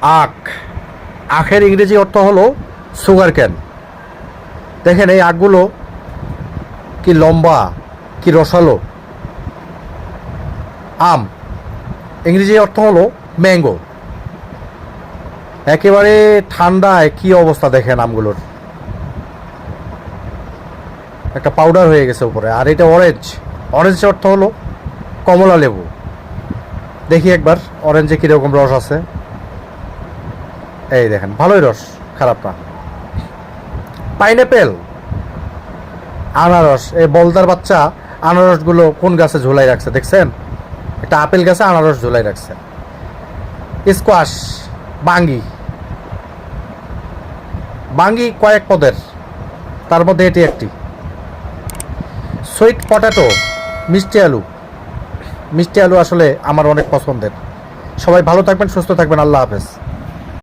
আখ। আখের ইংরেজি অর্থ হলো সুগার ক্যান। দেখেন এই আখগুলো কি লম্বা, কি রসালো। আম, ইংরেজি অর্থ হলো ম্যাঙ্গো। একেবারে ঠান্ডায় কি অবস্থা দেখেন আমগুলোর, একটা পাউডার হয়ে গেছে উপরে। আর এটা অরেঞ্জ, অরেঞ্জ অর্থ হলো কমলা লেবু। দেখি একবার অরেঞ্জে কীরকম রস আছে। এই দেখেন, ভালোই রস, খারাপ না। পাইনঅ্যাপেল, আনারস। এই বলদার বাচ্চা আনারসগুলো কোন গাছে ঝুলাই রাখছে দেখছেন? একটা আপেল গাছে আনারস ঝুলাই রাখছে। স্কোয়াশ, বাঙ্গি। বাঙ্গি কয়েক পদের, তার মধ্যে এটি একটি। সুইট পটেটো, মিষ্টি আলু। মিষ্টি আলু আসলে আমার অনেক পছন্দের। সবাই ভালো থাকবেন, সুস্থ থাকবেন, আল্লাহ হাফেজ।